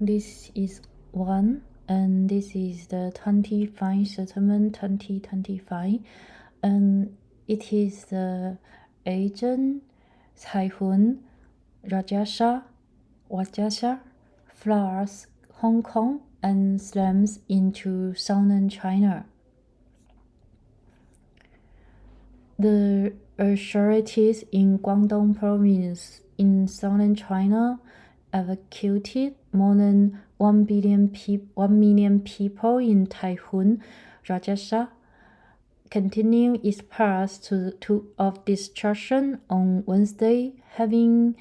This is one, and this is the 25 settlement 2025, and it is the agent Typhoon Ragasa floods Hong Kong and slams into southern China. The authorities in Guangdong province in southern China evacuated more than 1 million people in Typhoon Ragasa, continuing its path of destruction on Wednesday, having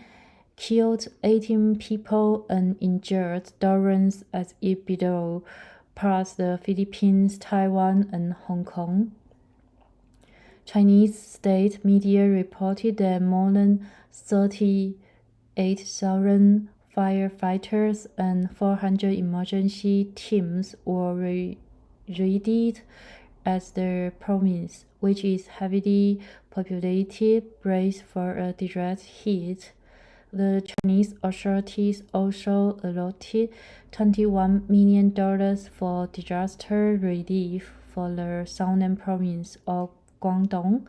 killed 18 people and injured dozens as it below past the Philippines, Taiwan, and Hong Kong. Chinese state media reported that more than 38,000 firefighters and 400 emergency teams were raided as the province, which is heavily populated, braced for a direct hit. The Chinese authorities also allotted $21 million for disaster relief for the southern province of Guangdong,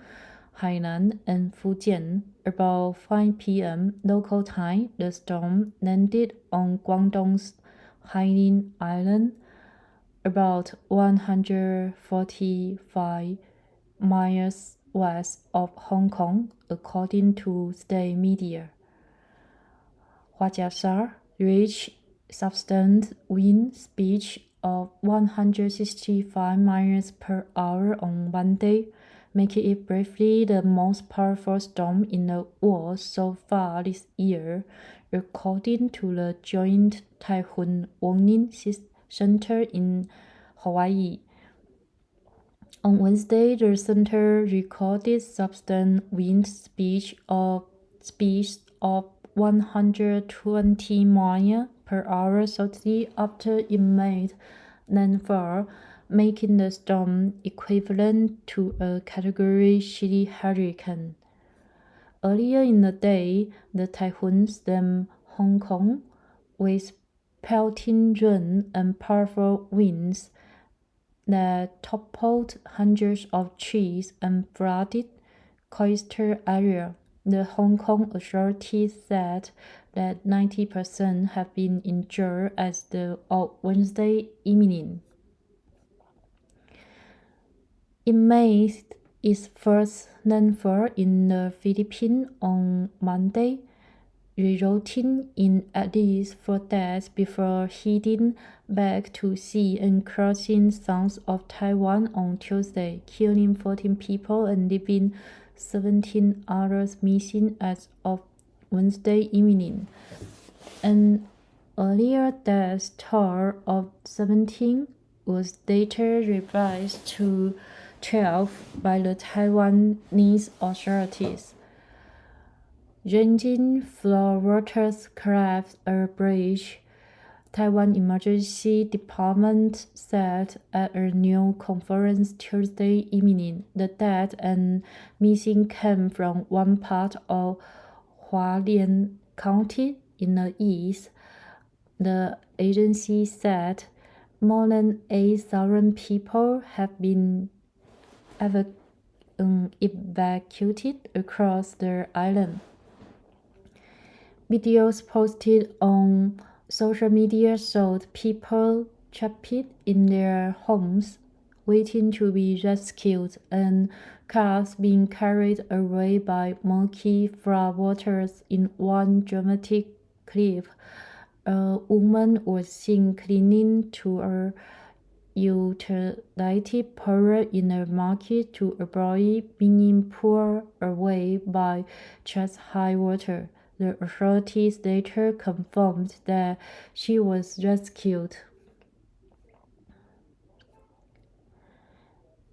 Hainan, and Fujian. About 5 p.m. local time, the storm landed on Guangdong's Hainan Island, about 145 miles west of Hong Kong, according to state media. Ragasa reached sustained wind speed of 165 miles per hour on Monday, making it briefly the most powerful storm in the world so far this year, according to the Joint Typhoon Warning Center in Hawaii. On Wednesday, the center recorded sustained wind speed of 120 miles per hour shortly after it made landfall, making the storm equivalent to a Category 3 hurricane. Earlier in the day, the typhoon slammed Hong Kong with pelting rain and powerful winds that toppled hundreds of trees and flooded coastal area. The Hong Kong authorities said that 90% have been injured as of Wednesday evening. It made its first landfall in the Philippines on Monday, resulting in at least 4 deaths before heading back to sea and crossing south of Taiwan on Tuesday, killing 14 people and leaving 17 others missing as of Wednesday evening. An earlier death toll of 17 was later revised to 12 by the Taiwanese authorities. Raging floodwaters collapsed a bridge, Taiwan Emergency Department said at a news conference Tuesday evening. The death and missing came from one part of Hualien County in the east. The agency said more than 8,000 people have been evacuated across the island. Videos posted on social media showed people trapped in their homes, waiting to be rescued, and cars being carried away by murky floodwaters. In one dramatic clip, a woman was seen clinging to a utility pole in a market to avoid being pulled away by chest-high water. The authorities later confirmed that she was rescued.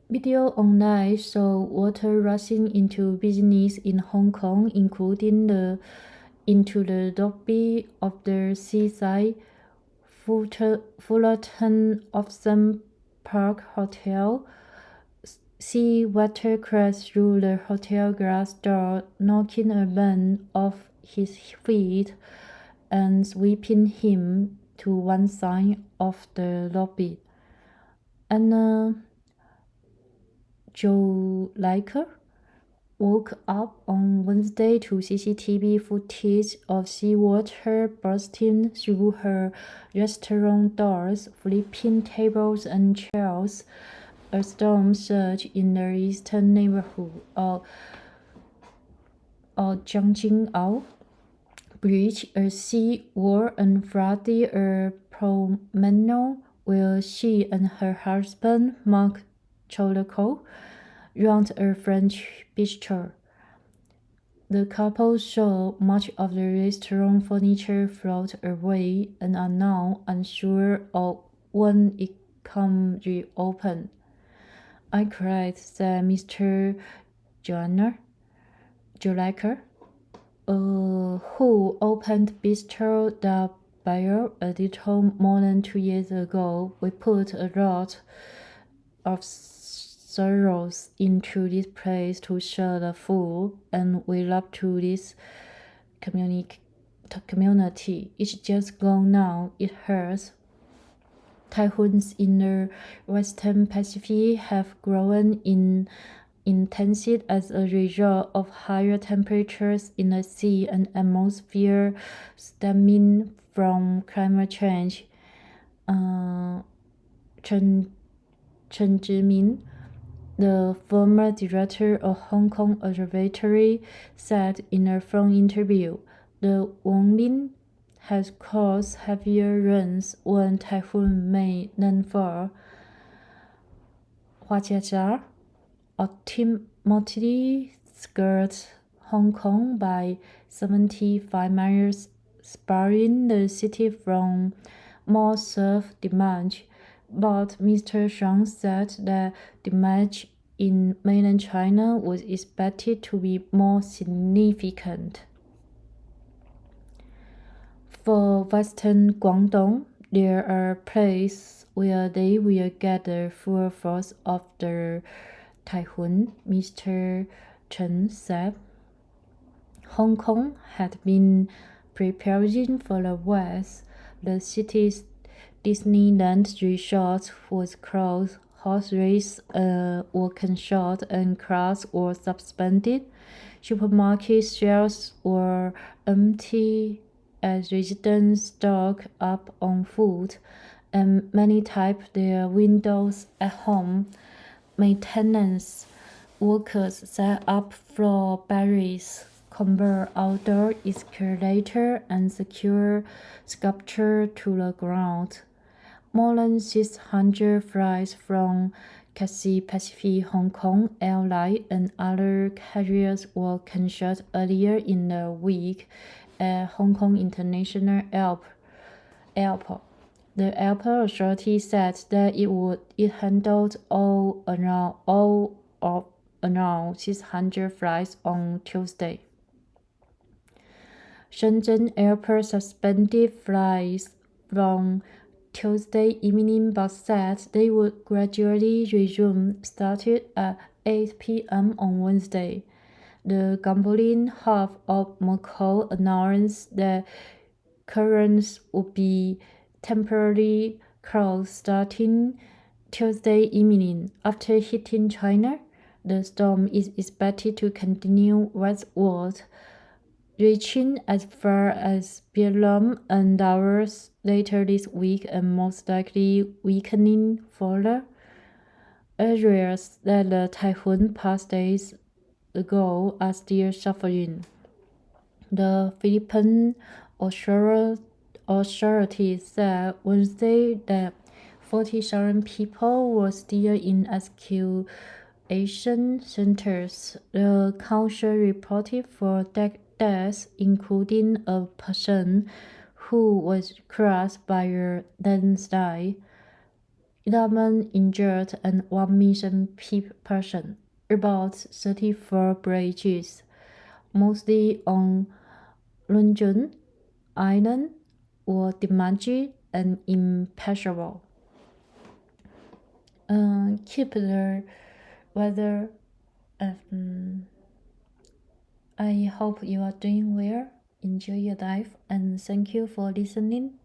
Video online showed water rushing into business in Hong Kong, including into the lobby of the seaside Fullerton Ocean Park Hotel. Sea water crashed through the hotel glass door, knocking a man off his feet and sweeping him to one side of the lobby. Anna Joliker woke up on Wednesday to CCTV footage of seawater bursting through her restaurant doors, flipping tables and chairs. A storm surge in the eastern neighborhood of Jiangjingao bridge, a sea wall, and flooded a promenade where she and her husband, Mark Choloco, run a French bistro. The couple saw much of the restaurant furniture float away and are now unsure of when it can reopen. I cried, said Mr. Joliker, who opened Bistro da Bayer a little more than 2 years ago. We put a lot of sorrows into this place to share the food, and we love to this community. It's just gone now. It hurts. Typhoons in the Western Pacific have grown in intensity as a result of higher temperatures in the sea and atmosphere stemming from climate change. Chen Zhimin, the former director of Hong Kong Observatory, said in a phone interview, the warming has caused heavier rains when typhoon may landfall. Ragasa ultimately skirted Hong Kong by 75 miles, sparing the city from more surf damage. But Mr. Shang said that damage in mainland China was expected to be more significant. For Western Guangdong, there are places where they will get the full force of the typhoon, Mr. Chen said. Hong Kong had been preparing for the worst. The city's Disneyland resort was closed, horse races were cancelled, and crowds were suspended. Supermarket shelves were empty as residents stocked up on food, and many typed their windows at home. Maintenance workers set up floor barriers, convert outdoor escalator, and secure sculpture to the ground. More than 600 flights from Cathay Pacific Hong Kong Airline and other carriers were cancelled earlier in the week at Hong Kong International Airport. The airport authority said that it handled around 600 flights on Tuesday. Shenzhen Airport suspended flights from Tuesday evening but said they would gradually resume starting at 8 p.m. on Wednesday. The gambling hub of Macau announced that currents would be temporarily closed starting Tuesday evening. After hitting China, the storm is expected to continue westward, reaching as far as Vietnam and Laos later this week and most likely weakening further. Areas that the typhoon passed days ago are still suffering. The Philippine authorities said Wednesday that 40,000 people were still in evacuation centers. The council reported 4 deaths, including a person who was crushed by a landslide, 11 injured, and 1 missing person. About 34 bridges, mostly on Lunjun Island, were damaged and impassable. Keep the weather. I hope you are doing well. Enjoy your life and thank you for listening.